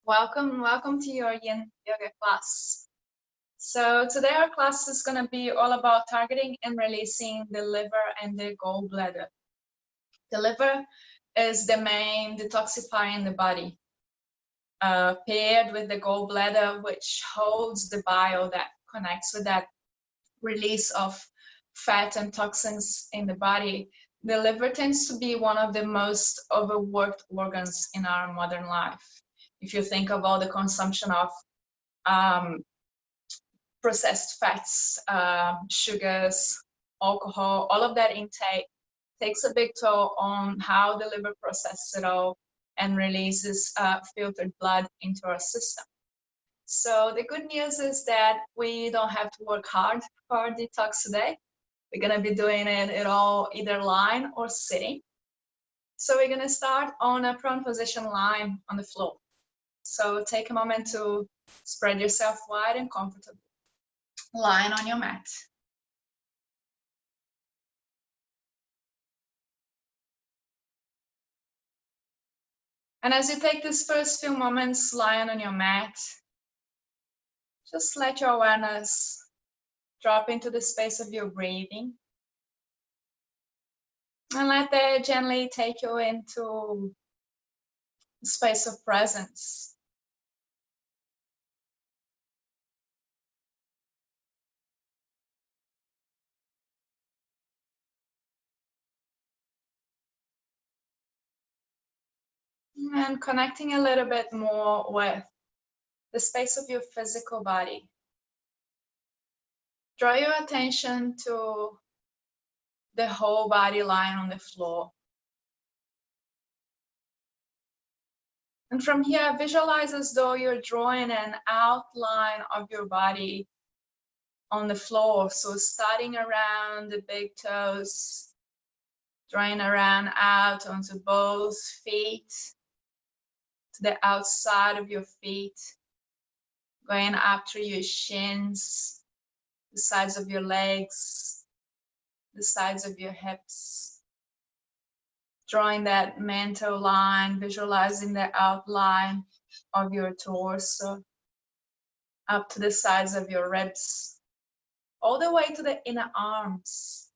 Welcome to your Yin Yoga class. So today our class is going to be all about targeting and releasing the liver and the gallbladder. The liver is the main detoxifier in the body, paired with the gallbladder, which holds the bile that connects with that release of fat and toxins in the body. The liver tends to be one of the most overworked organs in our modern life. If you think of all the consumption of processed fats, sugars, alcohol, all of that intake takes a big toll on how the liver processes it all and releases filtered blood into our system. So the good news is that we don't have to work hard for our detox today. We're going to be doing it all either lying or sitting. So we're going to start on a prone position lying on the floor. So take a moment to spread yourself wide and comfortable, lying on your mat. And as you take these first few moments lying on your mat, just let your awareness drop into the space of your breathing. And let that gently take you into a space of presence. And connecting a little bit more with the space of your physical body. Draw your attention to the whole body lying on the floor. And from here, visualize as though you're drawing an outline of your body on the floor. So starting around the big toes, drawing around out onto both feet, to the outside of your feet, going up through your shins, the sides of your legs, the sides of your hips. Drawing that mental line, visualizing the outline of your torso, up to the sides of your ribs, all the way to the inner arms,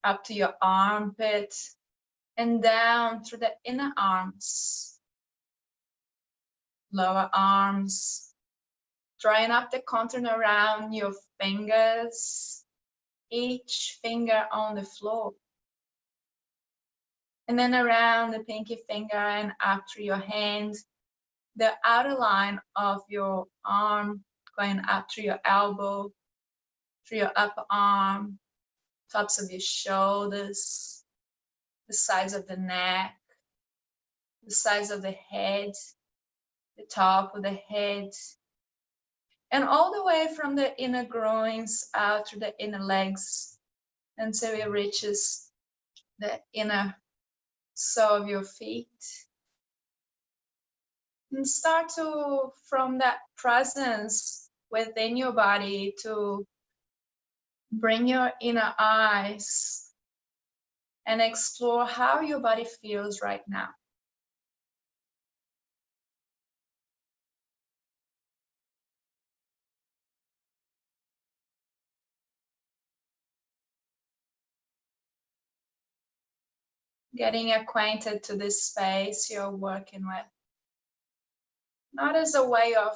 up to your armpit, and down through the inner arms, lower arms, drawing up the contour around your fingers, each finger on the floor. And then around the pinky finger and up through your hand, the outer line of your arm, going up through your elbow, through your upper arm, tops of your shoulders, the sides of the neck, the sides of the head, the top of the head, and all the way from the inner groins out through the inner legs until it reaches the inner sole of your feet. And start to, from that presence within your body, to bring your inner eyes and explore how your body feels right now. Getting acquainted to this space you're working with. Not as a way of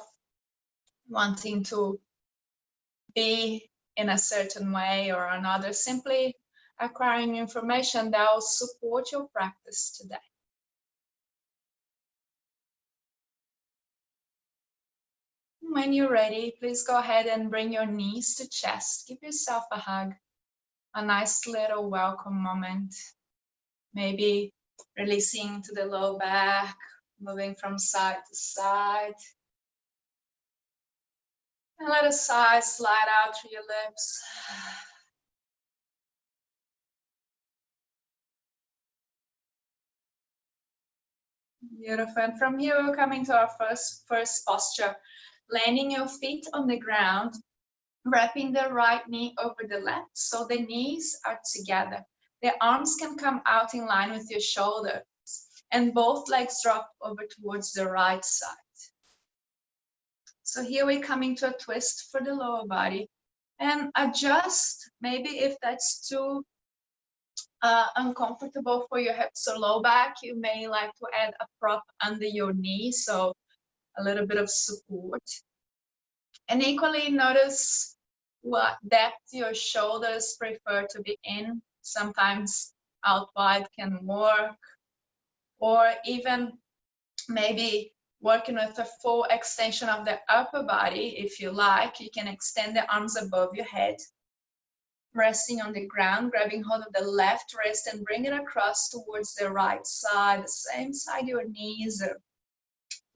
wanting to be in a certain way or another, simply acquiring information that will support your practice today. When you're ready, please go ahead and bring your knees to chest. Give yourself a hug, a nice little welcome moment. Maybe releasing to the low back, moving from side to side. And let a sigh slide out through your lips. Beautiful. And from here, we're coming to our first posture. Landing your feet on the ground, wrapping the right knee over the left so the knees are together. The arms can come out in line with your shoulders, and both legs drop over towards the right side. So here we come into a twist for the lower body and adjust. Maybe if that's too uncomfortable for your hips or low back, you may like to add a prop under your knee, so a little bit of support. And equally notice what depth your shoulders prefer to be in. Sometimes out wide can work, or even maybe working with a full extension of the upper body. If you like, you can extend the arms above your head, resting on the ground, grabbing hold of the left wrist and bring it across towards the right side, the same side your knees are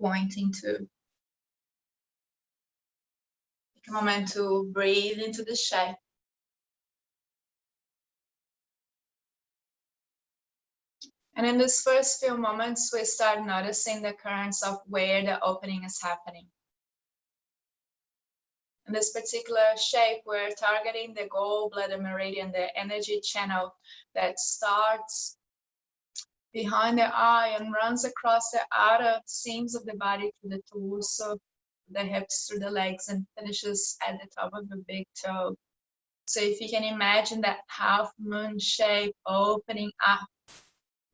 pointing to. Take a moment to breathe into the shape. And in these first few moments, we start noticing the currents of where the opening is happening. In this particular shape, we're targeting the gallbladder meridian, the energy channel that starts behind the eye and runs across the outer seams of the body to the torso, the hips, through the legs, and finishes at the top of the big toe. So if you can imagine that half moon shape opening up,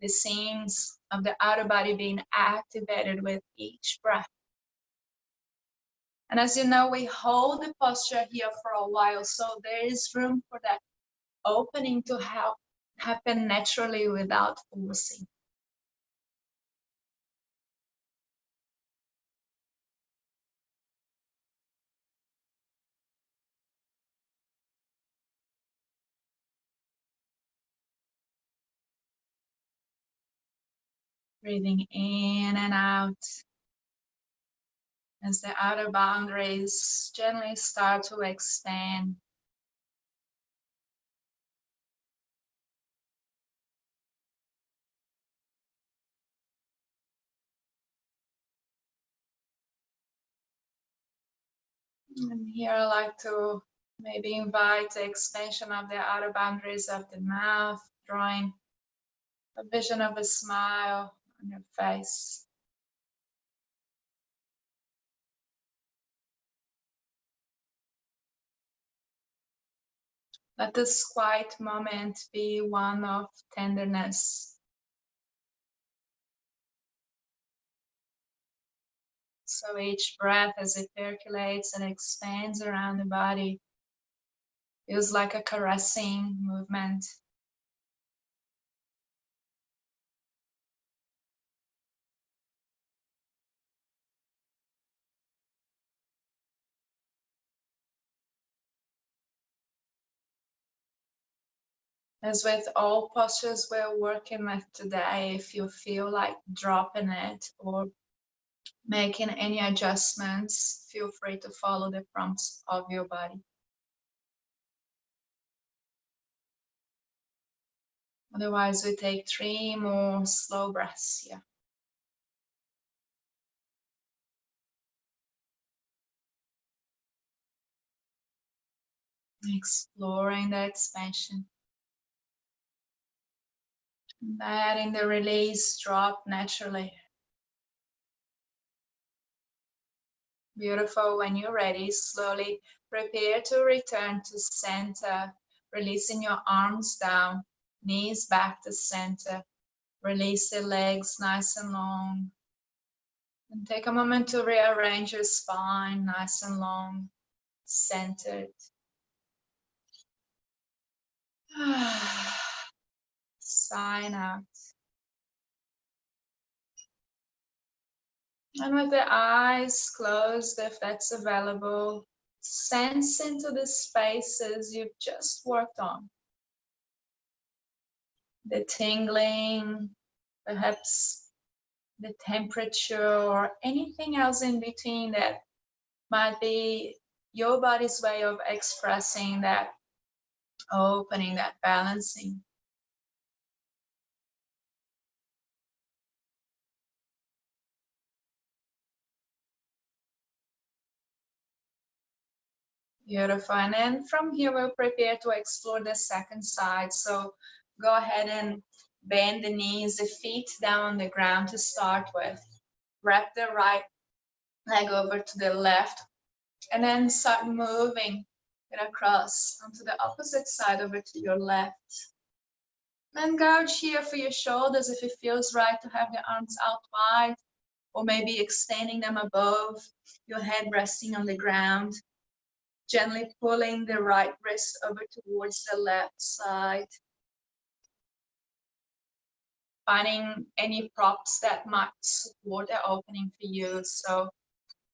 the seams of the outer body being activated with each breath. And as you know, we hold the posture here for a while, so there is room for that opening to happen naturally without forcing. Breathing in and out as the outer boundaries gently start to expand. And here I like to maybe invite the expansion of the outer boundaries of the mouth, drawing a vision of a smile on your face. Let this quiet moment be one of tenderness. So each breath, as it percolates and expands around the body, feels like a caressing movement. As with all postures we're working with today, if you feel like dropping it or making any adjustments, feel free to follow the prompts of your body. Otherwise, we take 3 more slow breaths here. Exploring the expansion. Letting the release drop naturally. Beautiful. When you're ready, slowly prepare to return to center, releasing your arms down, knees back to center. Release the legs nice and long. And take a moment to rearrange your spine nice and long, centered. Sign out. And with the eyes closed, if that's available, sense into the spaces you've just worked on. The tingling, perhaps the temperature, or anything else in between that might be your body's way of expressing that opening, that balancing. Beautiful. And then from here, we'll prepare to explore the second side. So go ahead and bend the knees, the feet down on the ground to start with. Wrap the right leg over to the left, And then start moving it across onto the opposite side over to your left. Then gouge here for your shoulders if it feels right to have the arms out wide, or maybe extending them above your head, resting on the ground. Gently pulling the right wrist over towards the left side. Finding any props that might support the opening for you. So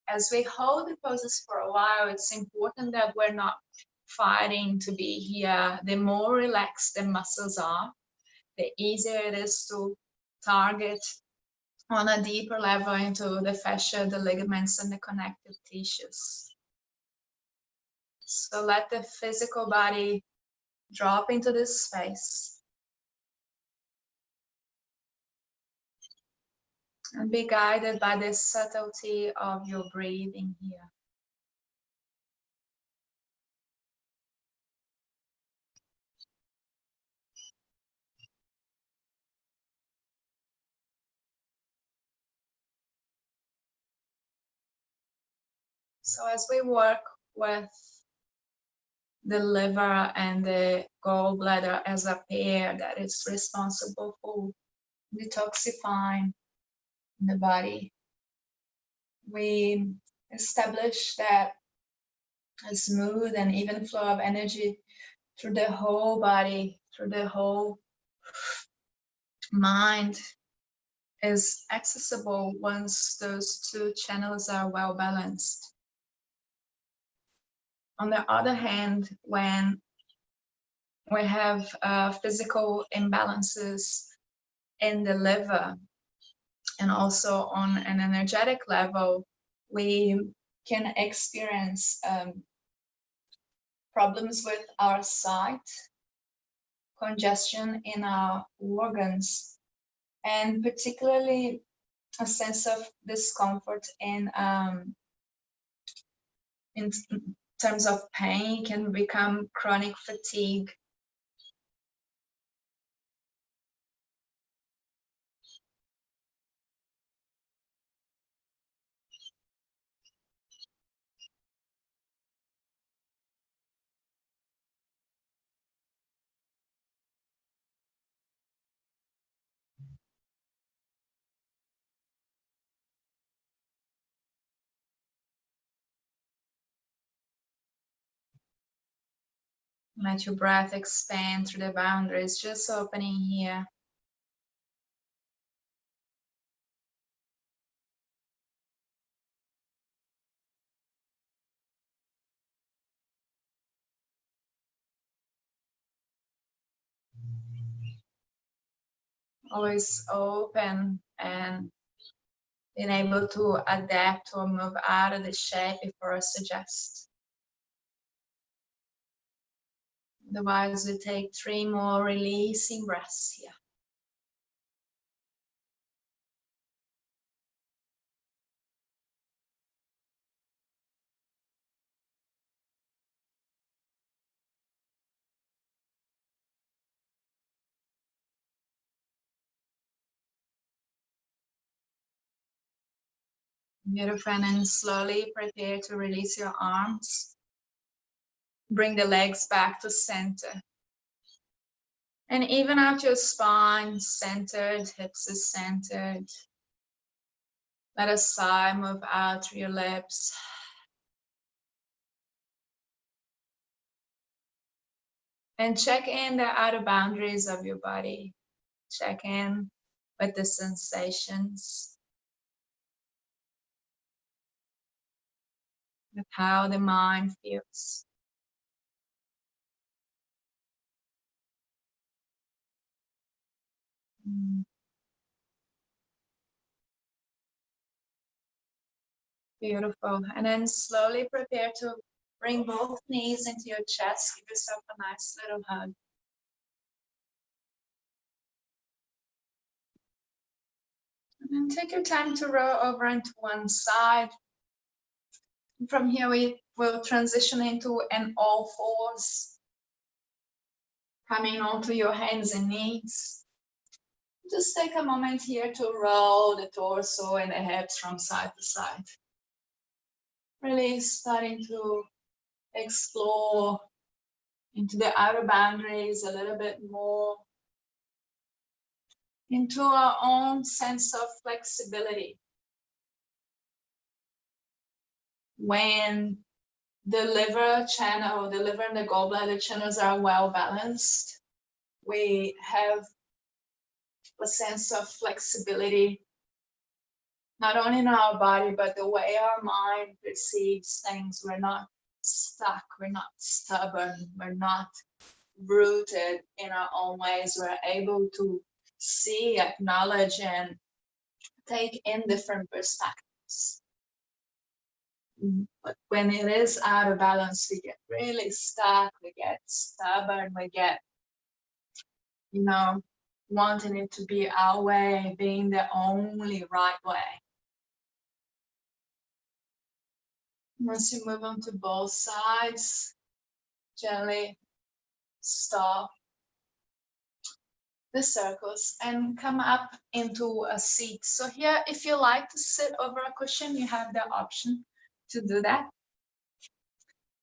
as we hold the poses for a while, it's important that we're not fighting to be here. The more relaxed the muscles are, the easier it is to target on a deeper level into the fascia, the ligaments, and the connective tissues. So let the physical body drop into this space. And be guided by the subtlety of your breathing here. So as we work with the liver and the gallbladder as a pair that is responsible for detoxifying the body, we establish that a smooth and even flow of energy through the whole body, through the whole mind is accessible once those two channels are well balanced. On the other hand, when we have physical imbalances in the liver and also on an energetic level, we can experience problems with our sight, congestion in our organs, and particularly a sense of discomfort in terms of pain. Can become chronic fatigue. Let your breath expand through the boundaries, just opening here. Always open and being able to adapt or move out of the shape before I suggest. Otherwise, we take 3 more releasing breaths here. Beautiful, and then slowly prepare to release your arms. Bring the legs back to center. And even out your spine, centered, hips is centered. Let a sigh move out through your lips. And check in the outer boundaries of your body. Check in with the sensations, with how the mind feels. Beautiful. And then slowly prepare to bring both knees into your chest. Give yourself a nice little hug. And then take your time to roll over into one side. And from here, we will transition into an all fours, coming onto your hands and knees. Just take a moment here to roll the torso and the hips from side to side. Really starting to explore into the outer boundaries a little bit more, into our own sense of flexibility. When the liver channel, the liver and the gallbladder channels are well balanced, we have a sense of flexibility, not only in our body, but the way our mind perceives things. We're not stuck, we're not stubborn, we're not rooted in our own ways. We're able to see, acknowledge, and take in different perspectives. But when it is out of balance, we get really stuck, we get stubborn, we get, wanting it to be our way, being the only right way. Once you move on to both sides, gently stop the circles and come up into a seat. So here, if you like to sit over a cushion, you have the option to do that.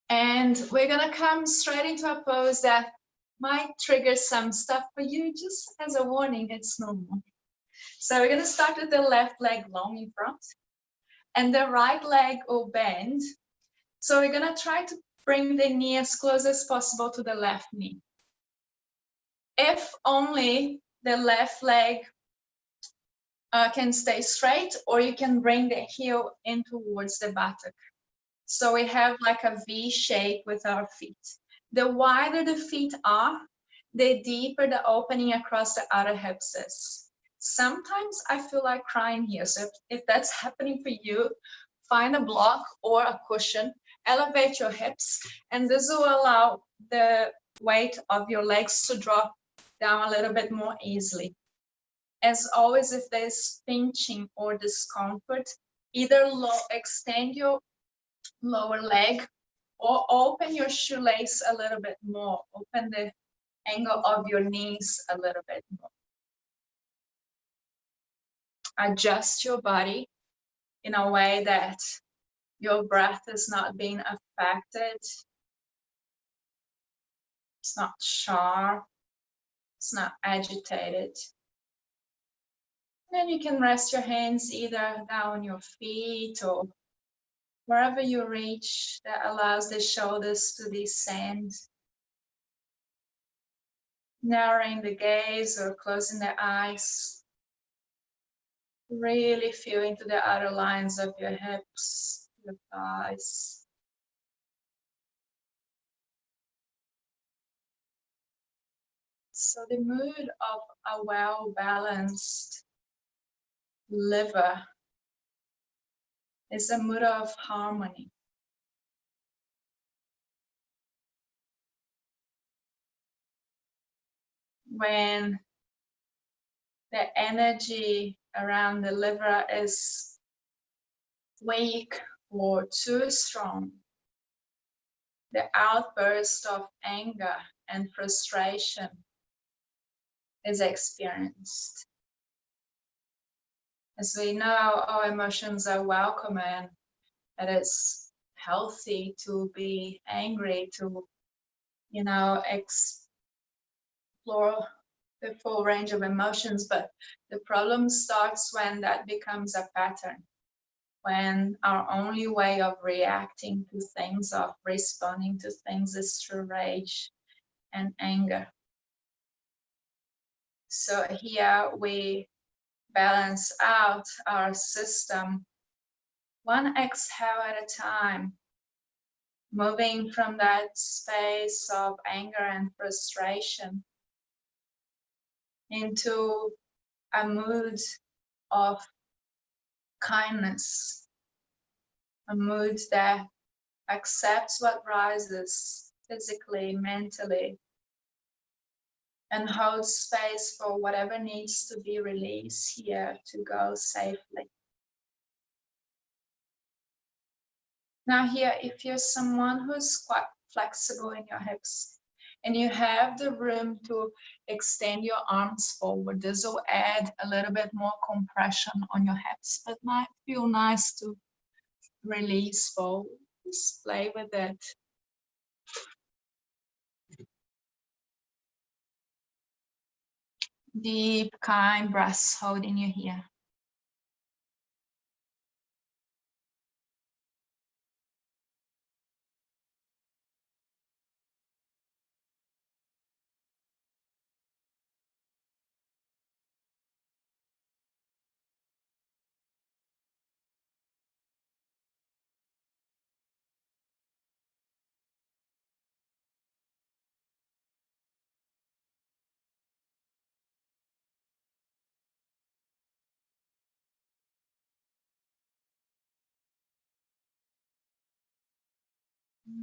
And we're gonna come straight into a pose that might trigger some stuff for you. Just as a warning, it's normal. So we're gonna start with the left leg long in front and the right leg will bend. So we're gonna try to bring the knee as close as possible to the left knee. If only the left leg can stay straight, or you can bring the heel in towards the buttock. So we have like a V shape with our feet. The wider the feet are, the deeper the opening across the outer hips is. Sometimes I feel like crying here. So if that's happening for you, find a block or a cushion, elevate your hips, and this will allow the weight of your legs to drop down a little bit more easily. As always, if there's pinching or discomfort, either extend your lower leg or open your shoelace a little bit more. Open the angle of your knees a little bit more. Adjust your body in a way that your breath is not being affected. It's not sharp. It's not agitated. Then you can rest your hands either down on your feet or wherever you reach that allows the shoulders to descend. Narrowing the gaze or closing the eyes. Really feel into the outer lines of your hips, your thighs. So the mood of a well-balanced liver is a mood of harmony. When the energy around the liver is weak or too strong, the outburst of anger and frustration is experienced. As we know, our emotions are welcome and it is healthy to be angry, to, explore the full range of emotions, but the problem starts when that becomes a pattern, when our only way of reacting to things, of responding to things, is through rage and anger. So here we balance out our system, one exhale at a time, moving from that space of anger and frustration into a mood of kindness, a mood that accepts what rises physically, mentally, and holds space for whatever needs to be released here to go safely. Now here, if you're someone who's quite flexible in your hips and you have the room to extend your arms forward, this will add a little bit more compression on your hips, but might feel nice to release forward. Just play with it. Deep, kind breaths holding you here.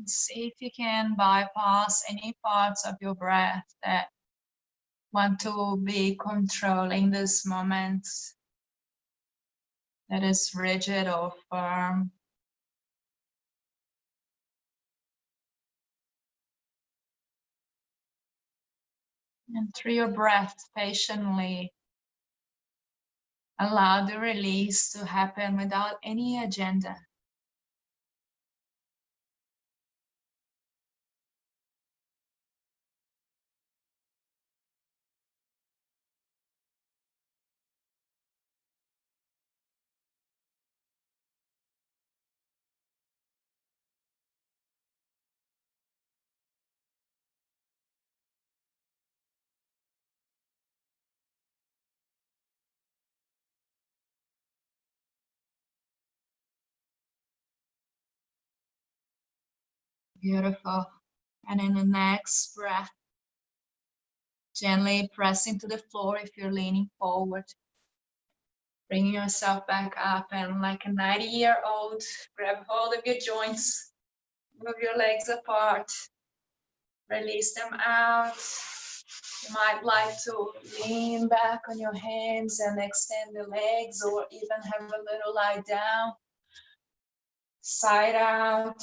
See if you can bypass any parts of your breath that want to be controlling this moment, that is rigid or firm. And through your breath, patiently allow the release to happen without any agenda. Beautiful. And in the next breath, gently press into the floor if you're leaning forward. Bringing yourself back up, and like a 90-year-old, grab hold of your joints, move your legs apart, release them out. You might like to lean back on your hands and extend the legs, or even have a little lie down, side out.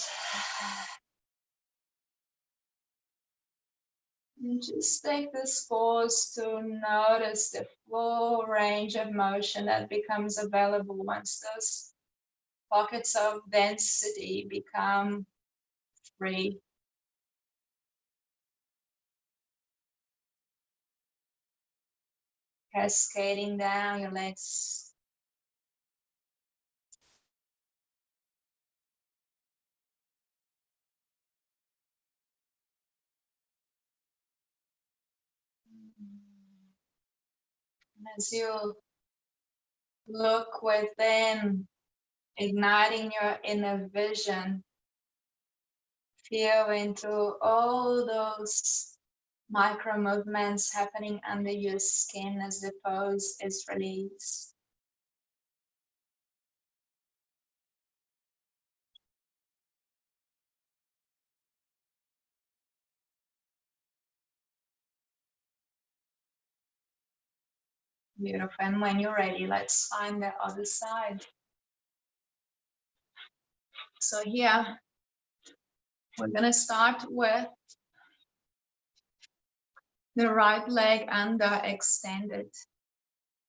And just take this pause to notice the full range of motion that becomes available once those pockets of density become free. Cascading down your legs. And as you look within, igniting your inner vision, feel into all those micro movements happening under your skin as the pose is released. Beautiful. And when you're ready, let's find the other side. So here, we're gonna start with the right leg under extended.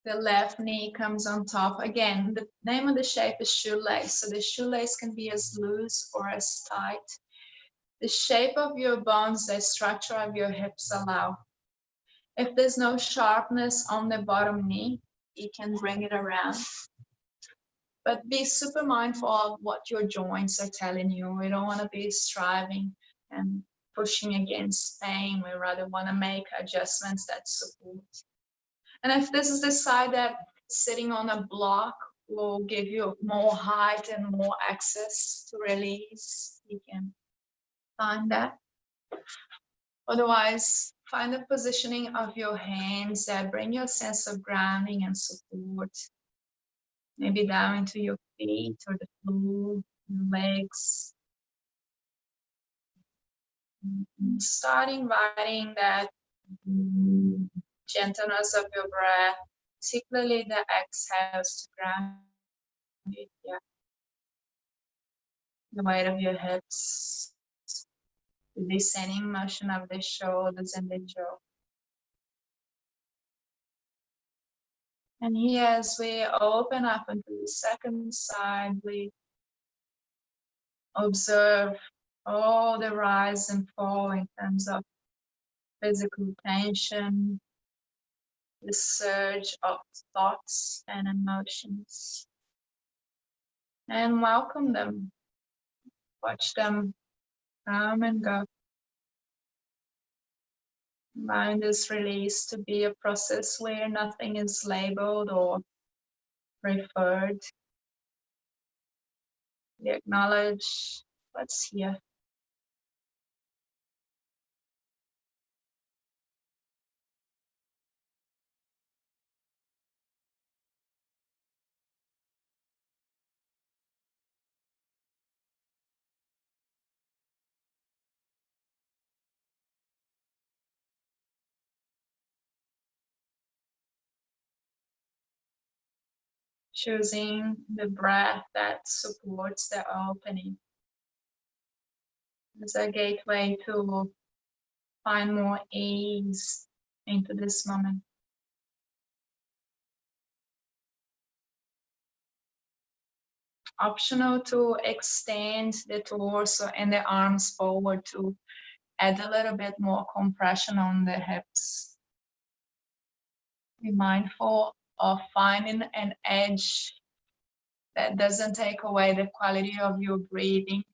The left knee comes on top. Again, the name of the shape is shoelace. So the shoelace can be as loose or as tight. The shape of your bones, the structure of your hips allow. If there's no sharpness on the bottom knee, you can bring it around. But be super mindful of what your joints are telling you. We don't want to be striving and pushing against pain. We rather want to make adjustments that support. And if this is the side that sitting on a block will give you more height and more access to release, you can find that. Otherwise, find the positioning of your hands that bring your sense of grounding and support. Maybe down into your feet or the floor, your legs. Start inviting that gentleness of your breath, particularly the exhales, to ground you. Yeah. The weight of your hips, the descending motion of the shoulders and the jaw. And here, as we open up into the second side, we Observe all the rise and fall in terms of physical tension, the surge of thoughts and emotions, and welcome them. Watch them come and go. Mind is released to be a process where nothing is labeled or referred. We acknowledge what's here. Choosing the breath that supports the opening as a gateway to find more ease into this moment. Optional to extend the torso and the arms forward to add a little bit more compression on the hips. Be mindful of finding an edge that doesn't take away the quality of your breathing.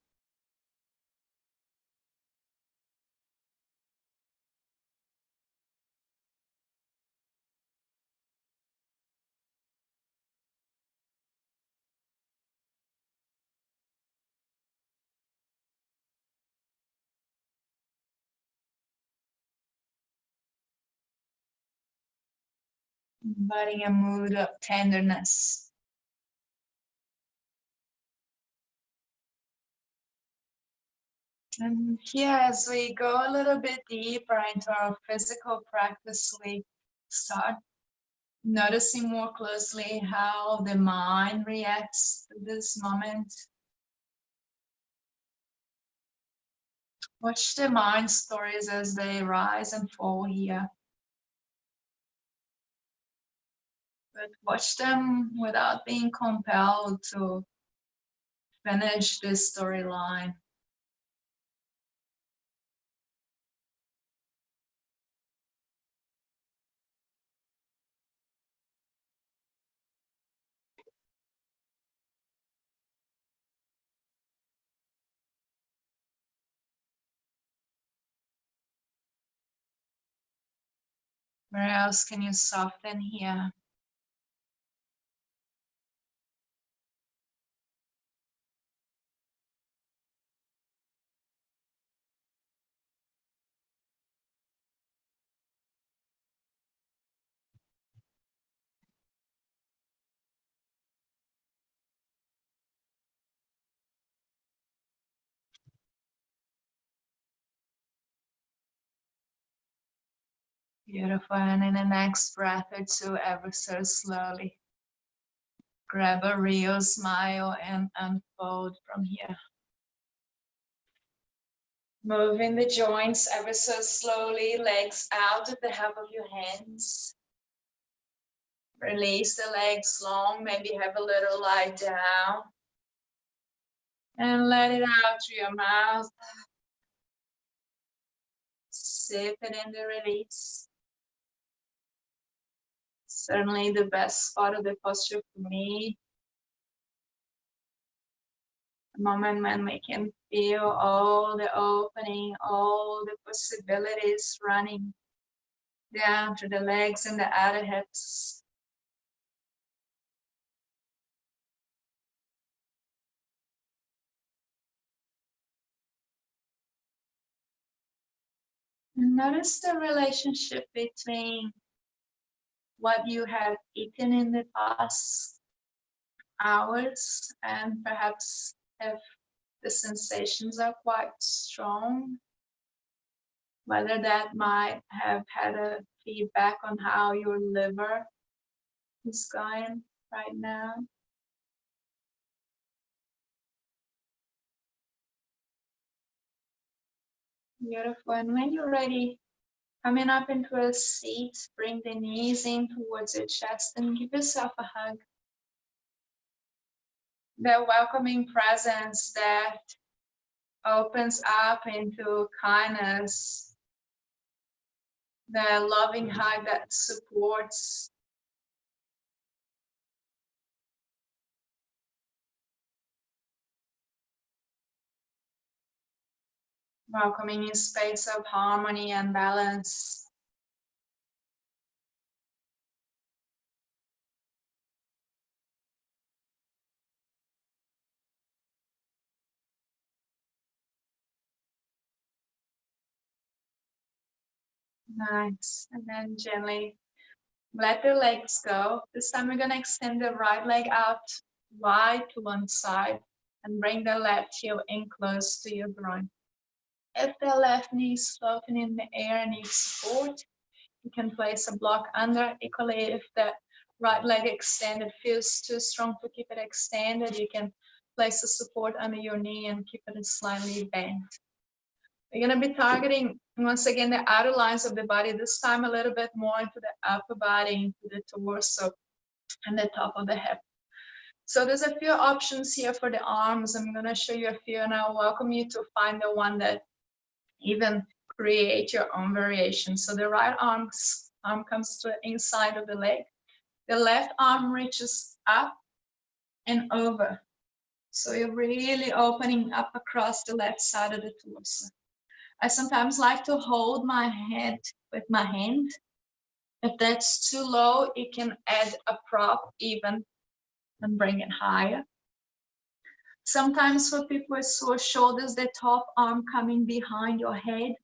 Inviting a mood of tenderness. And here, as we go a little bit deeper into our physical practice, we start noticing more closely how the mind reacts to this moment. Watch the mind stories as they rise and fall here. But watch them without being compelled to finish this storyline. Where else can you soften here? Beautiful. And in the next breath or two, ever so slowly, grab a real smile and unfold from here. Moving the joints ever so slowly, legs out at the help of your hands. Release the legs long, maybe have a little lie down. And let it out through your mouth. Sip it in the release. Certainly the best part of the posture for me. The moment when we can feel all the opening, all the possibilities running down through the legs and the outer hips. And notice the relationship between what you have eaten in the past hours and perhaps if the sensations are quite strong, whether that might have had a feedback on how your liver is going right now. Beautiful. And when you're ready, coming up into a seat, bring the knees in towards your chest and give yourself a hug. The welcoming presence that opens up into kindness, the loving heart that supports. Welcoming a space of harmony and balance. Nice. And then gently let the legs go. This time we're going to extend the right leg out wide to one side and bring the left heel in close to your groin. If the left knee is floating in the air and needs support, you can place a block under. Equally, if the right leg extended feels too strong to keep it extended, you can place a support under your knee and keep it slightly bent. We're going to be targeting, once again, the outer lines of the body, this time a little bit more into the upper body, into the torso and the top of the hip. So there's a few options here for the arms. I'm going to show you a few, and I welcome you to find the one that even create your own variation. So the right arm comes to the inside of the leg. The left arm reaches up and over. So you're really opening up across the left side of the torso. I sometimes like to hold my head with my hand. If that's too low, you can add a prop even and bring it higher. Sometimes for people with sore shoulders, the top arm coming behind your head,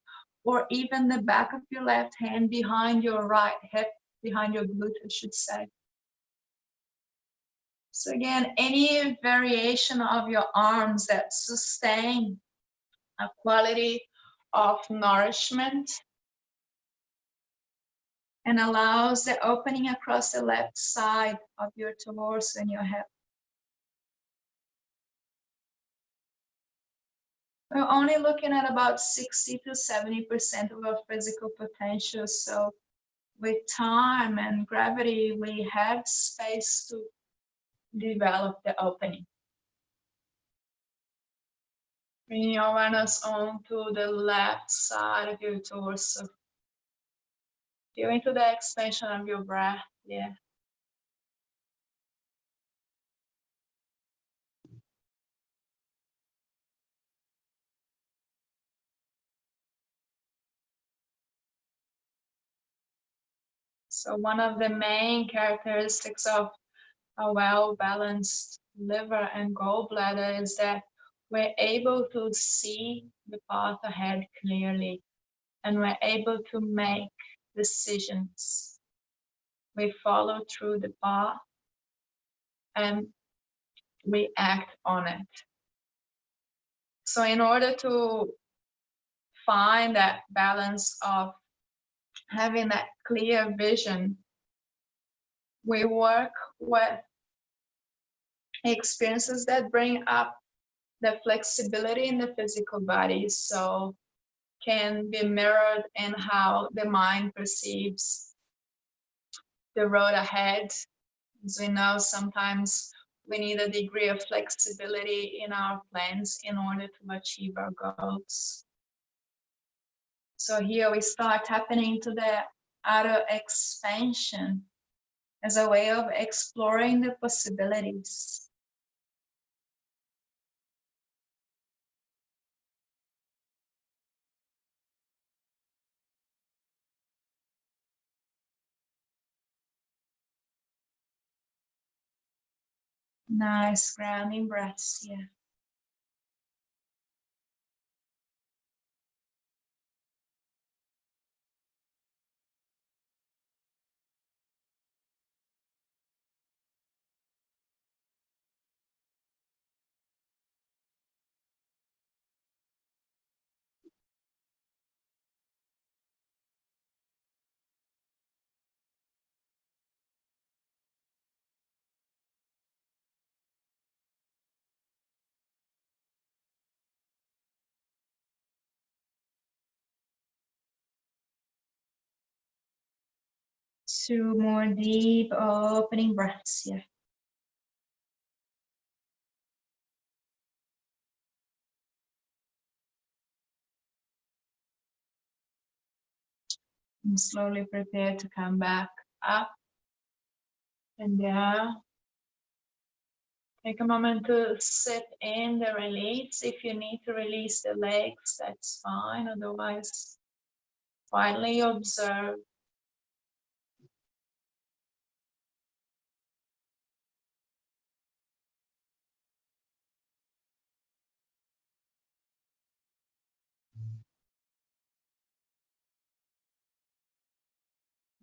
or even the back of your left hand behind your right hip, behind your glute, I should say. So again, any variation of your arms that sustain a quality of nourishment and allows the opening across the left side of your torso and your hip. We're only looking at about 60 to 70% of our physical potential. So with time and gravity, we have space to develop the opening. Bring your awareness onto the left side of your torso. Feel into the expansion of your breath. Yeah. So one of the main characteristics of a well-balanced liver and gallbladder is that we're able to see the path ahead clearly, and we're able to make decisions. We follow through the path and we act on it. So in order to find that balance of having that clear vision, we work with experiences that bring up the flexibility in the physical body, so can be mirrored in how the mind perceives the road ahead. As we know, sometimes we need a degree of flexibility in our plans in order to achieve our goals. So here we start tapping into the outer expansion as a way of exploring the possibilities. Nice grounding breaths here. Two more deep opening breaths here. And slowly prepare to come back up and down. Take a moment to sit in the release. If you need to release the legs, that's fine. Otherwise, quietly observe.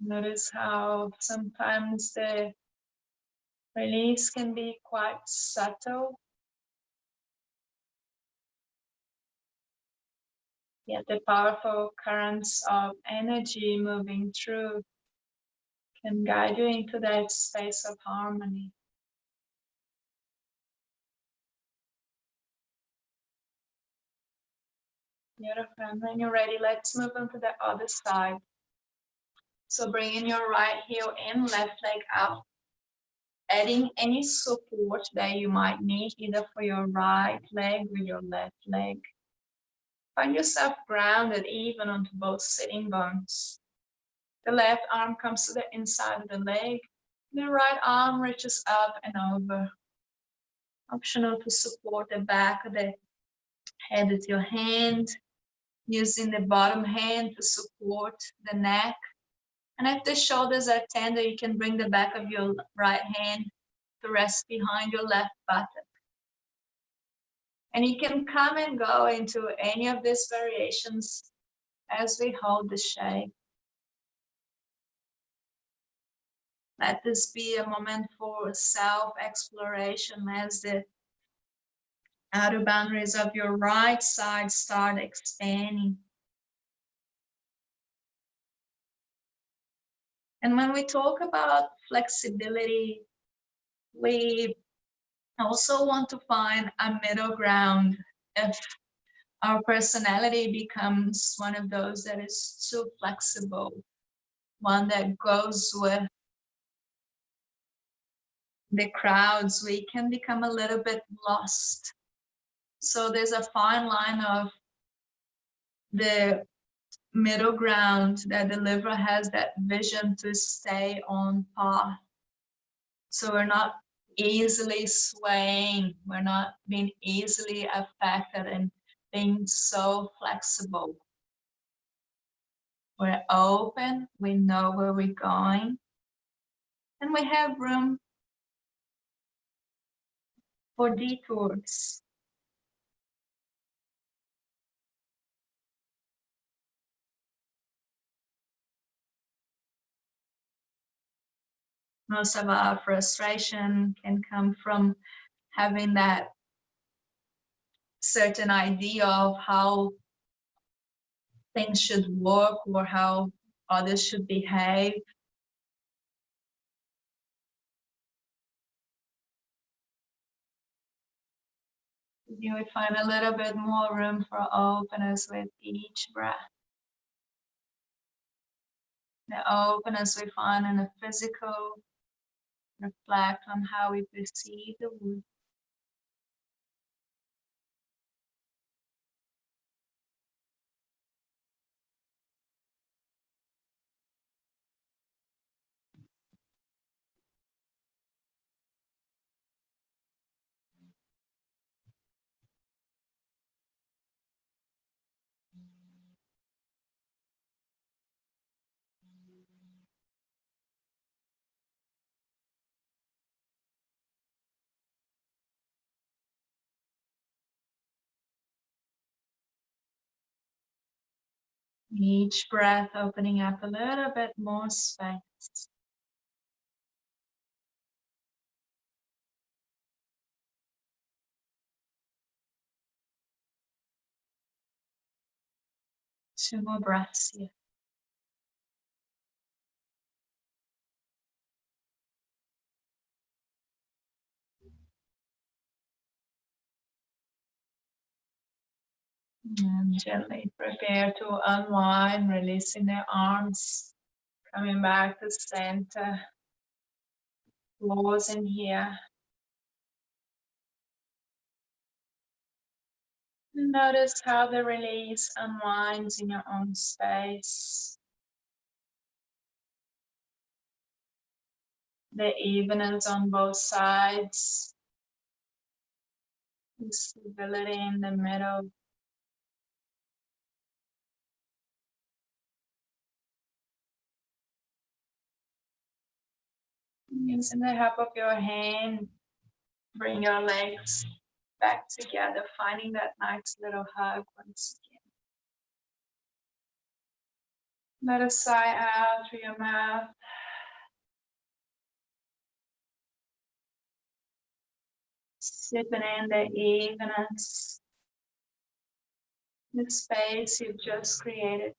Notice how sometimes the release can be quite subtle, yet the powerful currents of energy moving through can guide you into that space of harmony. Beautiful. And when you're ready, let's move on to the other side. So bringing your right heel in, left leg out, adding any support that you might need, either for your right leg or your left leg. Find yourself grounded even onto both sitting bones. The left arm comes to the inside of the leg. The right arm reaches up and over. Optional to support the back of the head with your hand, using the bottom hand to support the neck. And if the shoulders are tender, you can bring the back of your right hand to rest behind your left buttock. And you can come and go into any of these variations as we hold the shape. Let this be a moment for self-exploration as the outer boundaries of your right side start expanding. And when we talk about flexibility, we also want to find a middle ground. If our personality becomes one of those that is too flexible, one that goes with the crowds, we can become a little bit lost. So there's a fine line of the middle ground that the liver has that vision to stay on path. So we're not easily swaying, we're not being easily affected and being so flexible. We're open, we know where we're going, and we have room for detours. Most of our frustration can come from having that certain idea of how things should work or how others should behave. You would find a little bit more room for openness with each breath. The openness we find in the physical, reflect on how we perceive the world. Each breath opening up a little bit more space. Two more breaths here. And gently prepare to unwind, releasing the arms, coming back to center. Pause in here. Notice how the release unwinds in your own space. the evenness on both sides, the stability in the middle. Using the help of your hand, bring your legs back together, finding that nice little hug once again. Let a sigh out through your mouth. Sipping in the evenness, the space you've just created.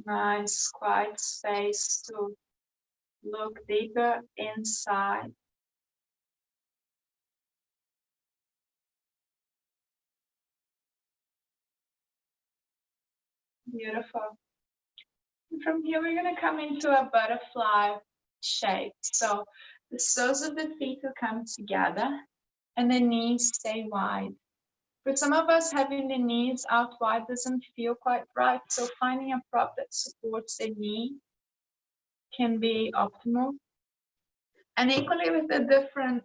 Nice, quiet space to look deeper inside. Beautiful. And from here, we're going to come into a butterfly shape. So the soles of the feet will come together and the knees stay wide. For some of us, having the knees out wide doesn't feel quite right. So finding a prop that supports the knee can be optimal. And equally with the different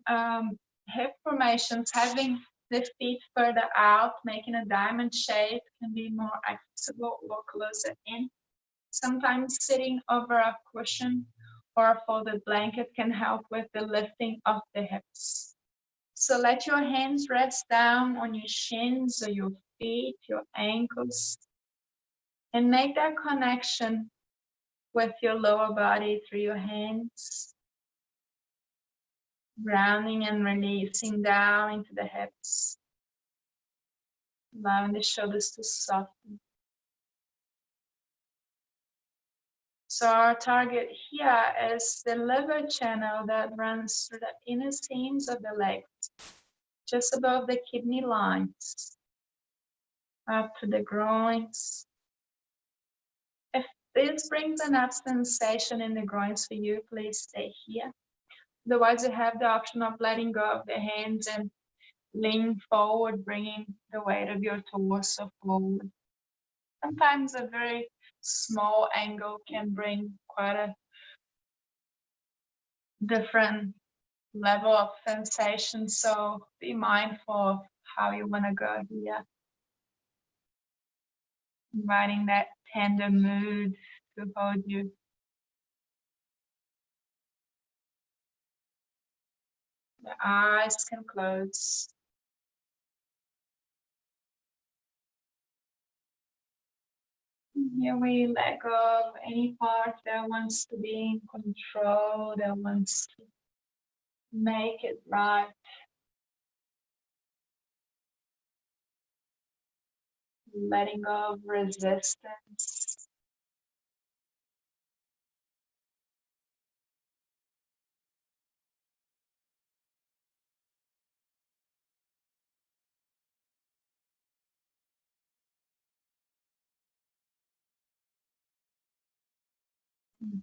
hip formations, having the feet further out, making a diamond shape can be more accessible or closer in. Sometimes sitting over a cushion or a folded blanket can help with the lifting of the hips. So let your hands rest down on your shins or your feet, your ankles, and make that connection with your lower body through your hands. Grounding and releasing down into the hips, allowing the shoulders to soften. So our target here is the liver channel that runs through the inner seams of the legs, just above the kidney lines, up to the groins. If this brings enough sensation in the groins for you, please stay here. Otherwise, you have the option of letting go of the hands and lean forward, bringing the weight of your torso forward. Sometimes a very small angle can bring quite a different level of sensation. So be mindful of how you want to go here. Inviting that tender mood to hold you. The eyes can close. Here we let go of any part that wants to be in control, that wants to make it right. Letting go of resistance.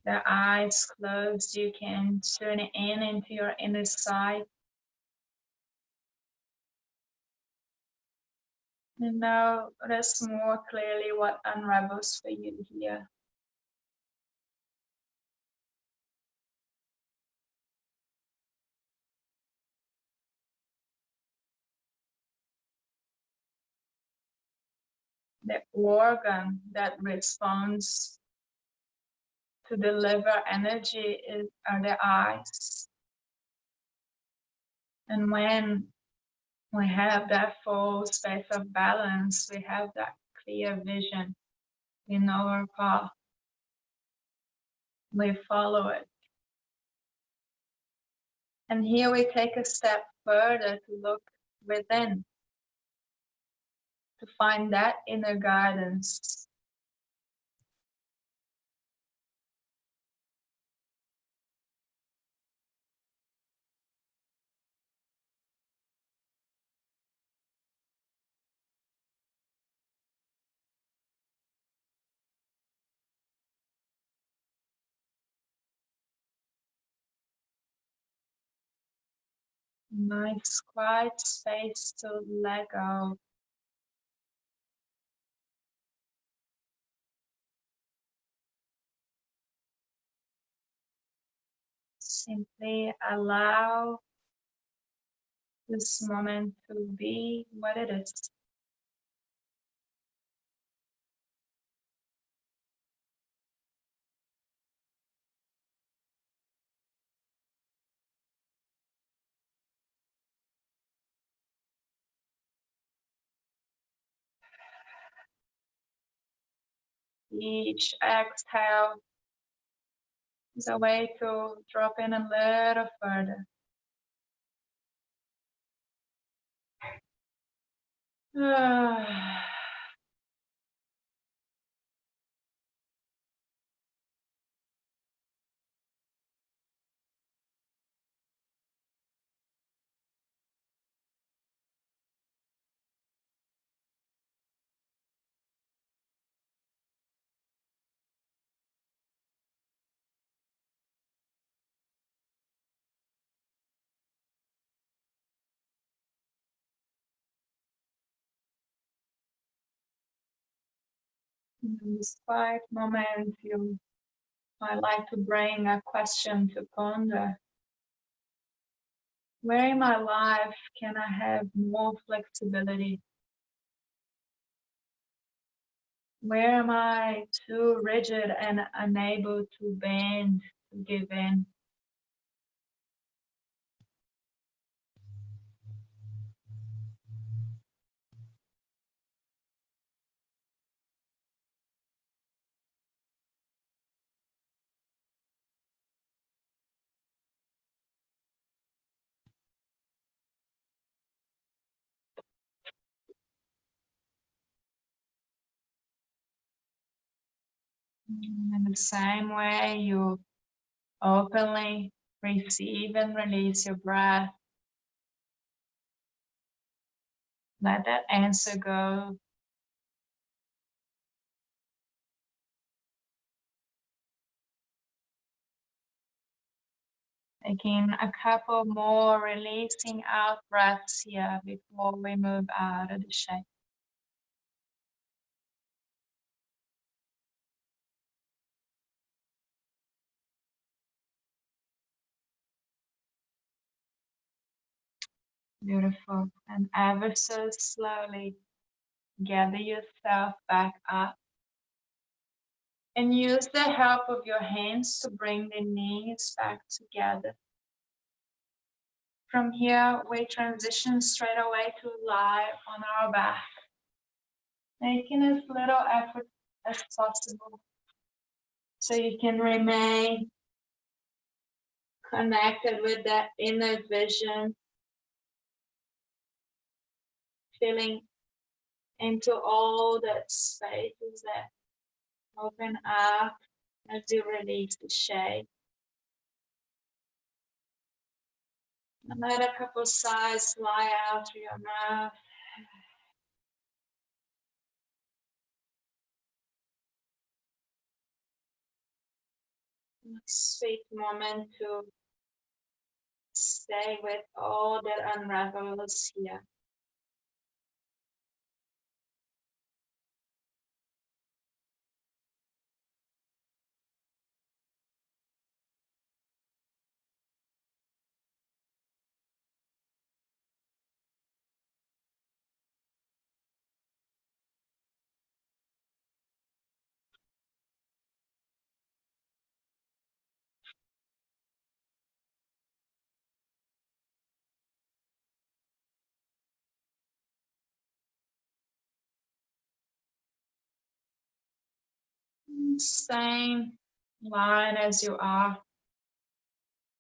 The eyes closed, you can turn in into your inner side. And now notice more clearly what unravels for you here. The organ that responds to the liver energy are the eyes. And when we have that full space of balance, we have that clear vision. We know our path. We follow it. And here we take a step further to look within, to find that inner guidance. Nice quiet space to let go. Simply allow this moment to be what it is. Each exhale is a way to drop in a little further. In this quiet moment, you might like to bring a question to ponder. Where in my life can I have more flexibility? Where am I too rigid and unable to bend, to give in? In the same way, you openly receive and release your breath. Let that answer go. Taking a couple more releasing out breaths here before we move out of the shape. Beautiful. And ever so slowly, gather yourself back up. And use the help of your hands to bring the knees back together. From here, we transition straight away to lie on our back, making as little effort as possible so you can remain connected with that inner vision, feeling into all that spaces that open up as you release the shape. And let a couple sighs fly out through your mouth. A sweet moment to stay with all that unravels here. Same line as you are.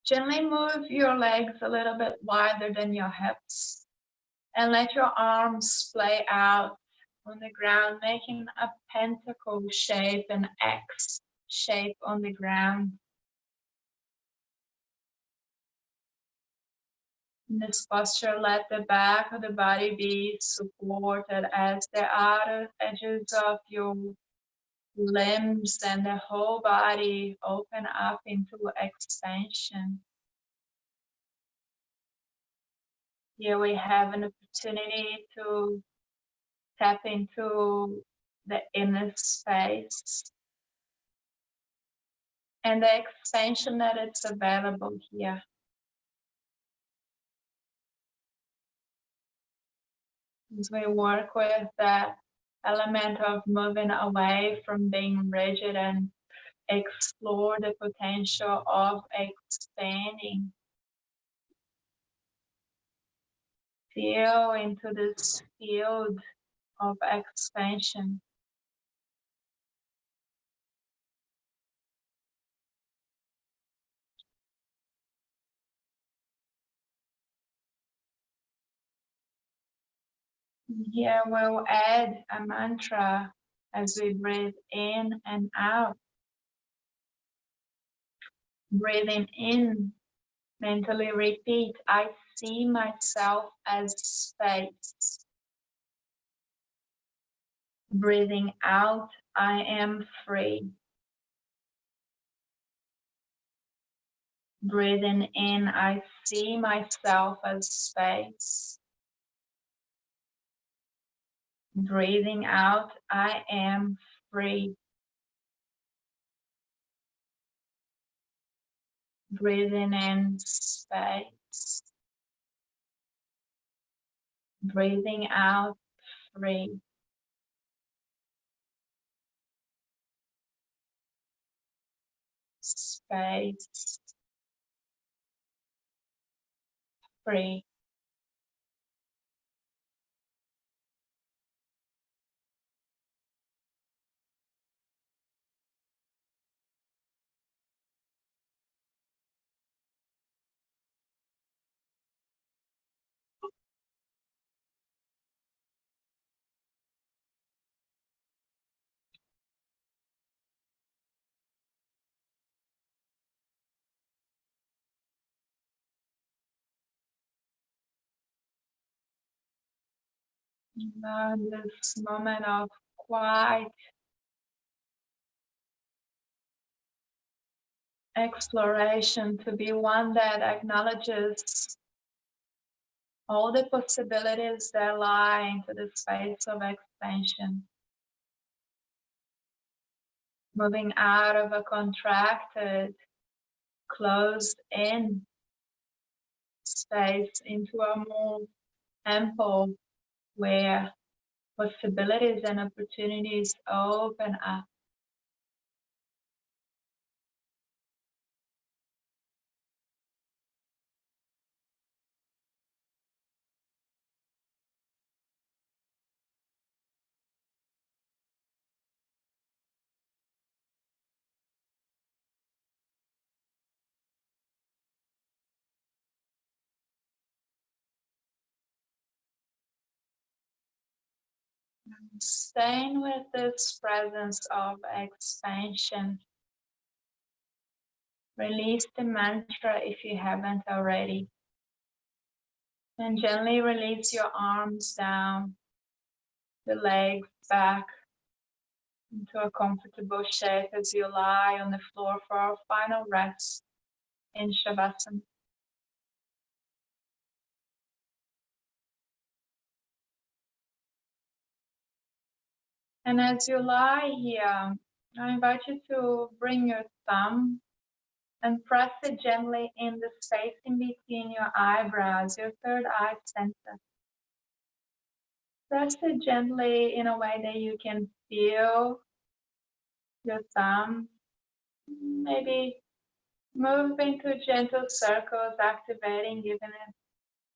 Gently move your legs a little bit wider than your hips and let your arms splay out on the ground, making a pentacle shape, an X shape on the ground. In this posture, let the back of the body be supported as the outer edges of your limbs and the whole body open up into expansion. Here we have an opportunity to tap into the inner space, and the expansion that it's available here. As we work with that element of moving away from being rigid and explore the potential of expanding. Feel into this field of expansion. Here we'll add a mantra as we breathe in and out. Breathing in, mentally repeat, I see myself as space. Breathing out, I am free. Breathing in, I see myself as space. Breathing out, I am free. Breathing in, space. Breathing out, free. Space. Free. Now this moment of quiet exploration to be one that acknowledges all the possibilities that lie into the space of expansion. Moving out of a contracted, closed-in space into a more ample, where possibilities and opportunities open up. Staying with this presence of expansion. Release the mantra if you haven't already. And gently release your arms down, the legs back into a comfortable shape as you lie on the floor for our final rest in Shavasana. And as you lie here, I invite you to bring your thumb and press it gently in the space in between your eyebrows, your third eye center. Press it gently in a way that you can feel your thumb. Maybe move into gentle circles, activating, giving it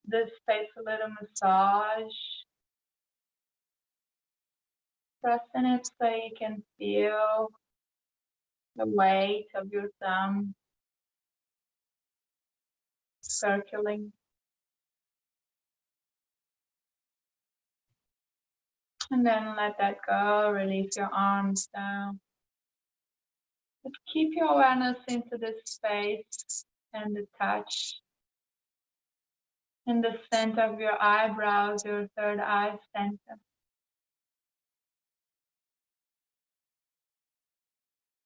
this space a little massage. Pressing it so you can feel the weight of your thumb circling. And then let that go, release your arms down. But keep your awareness into this space and the touch in the center of your eyebrows, your third eye center.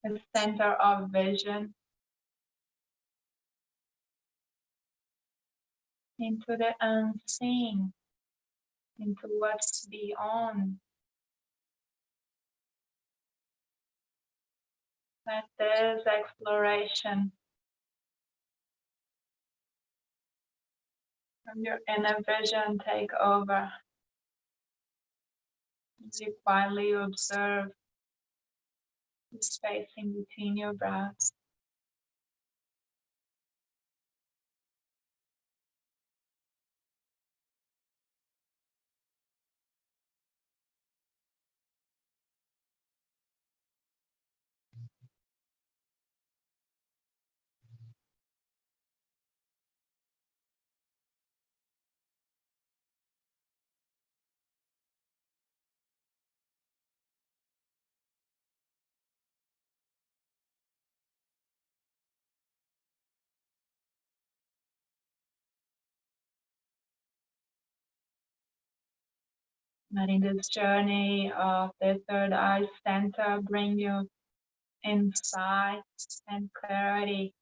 The center of vision. Into the unseen, into what's beyond. Let this exploration from your inner vision take over as you quietly observe the space in between your brows. Letting this journey of the third eye center bring you insight and clarity.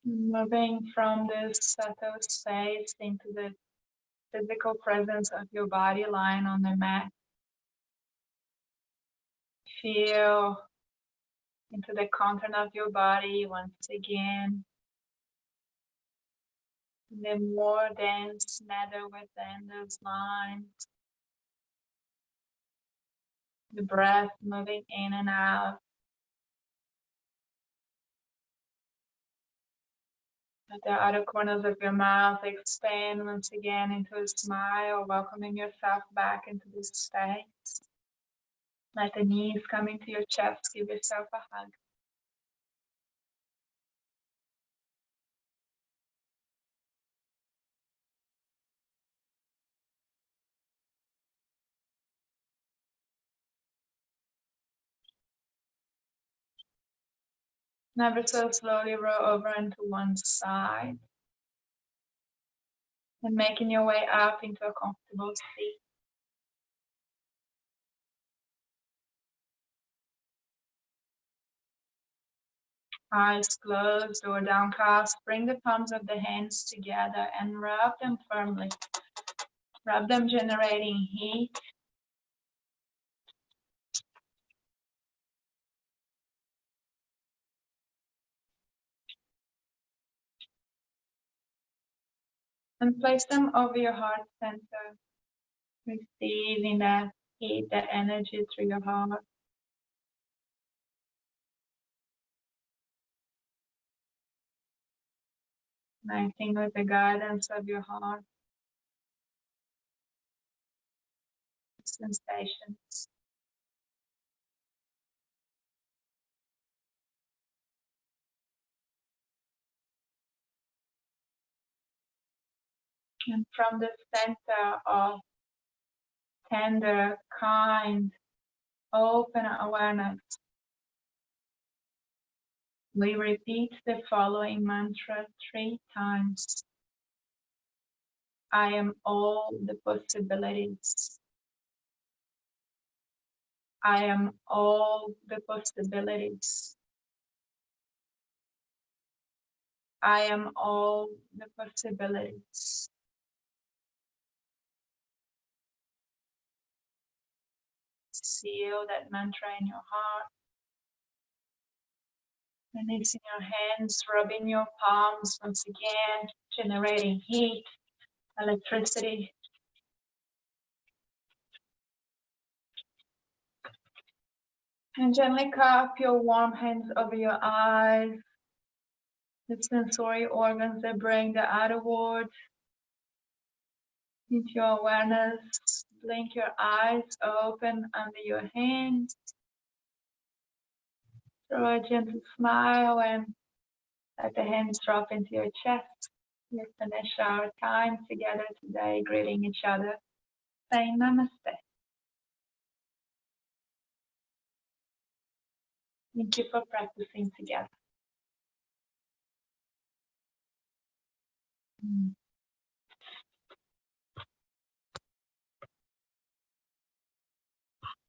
Moving from this subtle space into the physical presence of your body lying on the mat. Feel into the content of your body once again. The more dense matter within those lines. The breath moving in and out. Let the outer corners of your mouth expand once again into a smile, welcoming yourself back into this space. Let the knees come into your chest, give yourself a hug. Never so slowly roll over into one side. And making your way up into a comfortable seat. Eyes closed or downcast, bring the palms of the hands together and rub them firmly. Rub them, generating heat. And place them over your heart center, receiving that heat, that energy through your heart. Connecting with the guidance of your heart. Sensations. And from the center of tender, kind, open awareness, we repeat the following mantra 3 times. I am all the possibilities. I am all the possibilities. I am all the possibilities. Seal that mantra in your heart. Releasing your hands, rubbing your palms once again, generating heat, electricity. And gently cup your warm hands over your eyes, the sensory organs that bring the outer world Into your awareness, blink your eyes open under your hands. Throw a gentle smile and let the hands drop into your chest. We finish our time together today, greeting each other, saying namaste. Thank you for practicing together.